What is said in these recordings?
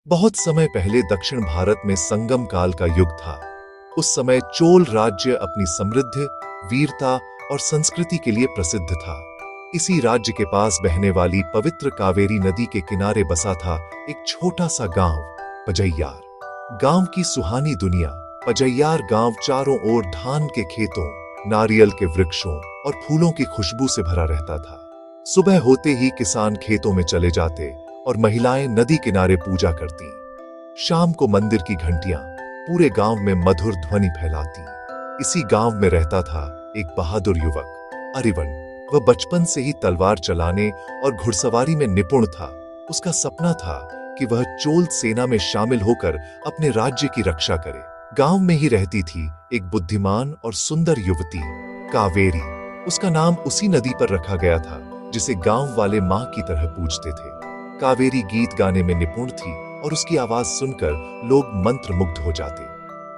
बहुत समय पहले दक्षिण भारत में संगम काल का युग था। उस समय चोल राज्य अपनी समृद्धि, वीरता और संस्कृति के लिए प्रसिद्ध था। इसी राज्य के पास बहने वाली पवित्र कावेरी नदी के किनारे बसा था एक छोटा सा गांव, पजैयार। गांव की सुहानी दुनिया। पजैयार गांव चारों ओर धान के खेतों, नारियल के वृक्षों और फूलों की खुशबू से भरा रहता था। सुबह होते ही किसान खेतों में चले जाते और महिलाएं नदी किनारे पूजा करती। शाम को मंदिर की घंटियां पूरे गांव में मधुर ध्वनि फैलाती। इसी गांव में रहता था एक बहादुर युवक, अरिवन। वह बचपन से ही तलवार चलाने और घुड़सवारी में निपुण था। उसका सपना था कि वह चोल सेना में शामिल होकर अपने राज्य की रक्षा करे। गांव में ही रहती थी एक बुद्धिमान और सुंदर युवती, कावेरी। उसका नाम उसी नदी पर रखा गया था जिसे गांव वाले मां की तरह पूजते थे। कावेरी गीत गाने में निपुण थी और उसकी आवाज सुनकर लोग मंत्रमुग्ध हो जाते।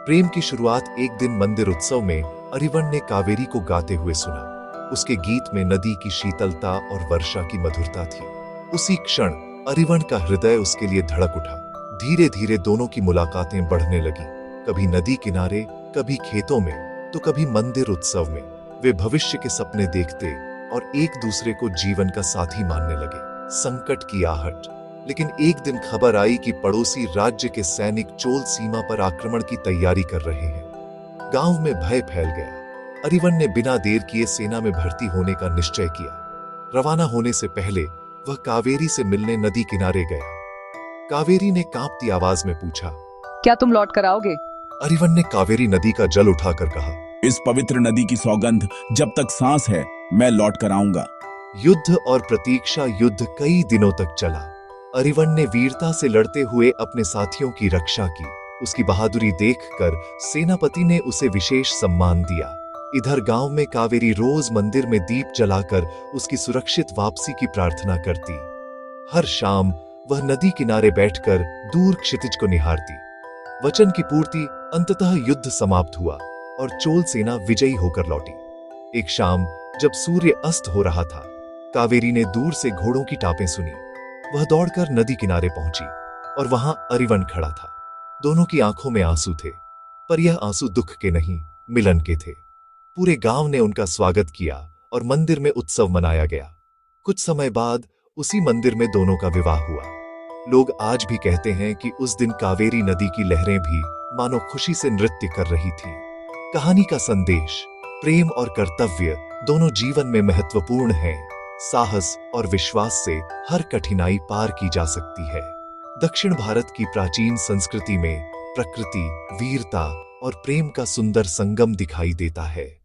प्रेम की शुरुआत एक दिन मंदिर उत्सव में अरिवन ने कावेरी को गाते हुए सुना। उसके गीत में नदी की शीतलता और वर्षा की मधुरता थी। उसी क्षण अरिवन का हृदय उसके लिए धड़क उठा। धीरे धीरे दोनों की मुलाकातें बढ़ने लगी। कभी नदी किनारे, कभी खेतों में, तो कभी मंदिर उत्सव में। वे भविष्य के सपने देखते और एक दूसरे को जीवन का साथी मानने लगे। संकट की आहट। लेकिन एक दिन खबर आई कि पड़ोसी राज्य के सैनिक चोल सीमा पर आक्रमण की तैयारी कर रहे हैं। गांव में भय फैल गया। अरिवन ने बिना देर किए सेना में भर्ती होने का निश्चय किया। रवाना होने से पहले वह कावेरी से मिलने नदी किनारे गया। कावेरी ने कांपती आवाज में पूछा, क्या तुम लौट कर आओगे? अरिवन ने कावेरी नदी का जल उठाकर कहा, इस पवित्र नदी की सौगंध जब तक सांस है, मैं लौट कर आऊंगा। युद्ध और प्रतीक्षा युद्ध कई दिनों तक चला। अरिवन ने वीरता से लड़ते हुए अपने साथियों की रक्षा की। उसकी बहादुरी देखकर सेनापति ने उसे विशेष सम्मान दिया। इधर गांव में कावेरी रोज मंदिर में दीप जलाकर उसकी सुरक्षित वापसी की प्रार्थना करती। हर शाम वह नदी किनारे बैठकर दूर क्षितिज को निहारती। वचन की पूर्ति। अंततः युद्ध समाप्त हुआ और चोल सेना विजयी होकर लौटी। एक शाम जब सूर्य अस्त हो रहा था, कावेरी ने दूर से घोड़ों की टापें सुनी। वह दौड़कर नदी किनारे पहुंची और वहां अरिवन खड़ा था। दोनों की आंखों में आंसू थे, पर यह आंसू दुख के नहीं, मिलन के थे। पूरे गांव ने उनका स्वागत किया और मंदिर में उत्सव मनाया गया। कुछ समय बाद उसी मंदिर में दोनों का विवाह हुआ। लोग आज भी कहते हैं कि उस दिन कावेरी नदी की लहरें भी मानो खुशी से नृत्य कर रही थीं। कहानी का संदेश: प्रेम और कर्तव्य दोनों जीवन में महत्वपूर्ण हैं। साहस और विश्वास से हर कठिनाई पार की जा सकती है। दक्षिण भारत की प्राचीन संस्कृति में प्रकृति, वीरता और प्रेम का सुंदर संगम दिखाई देता है।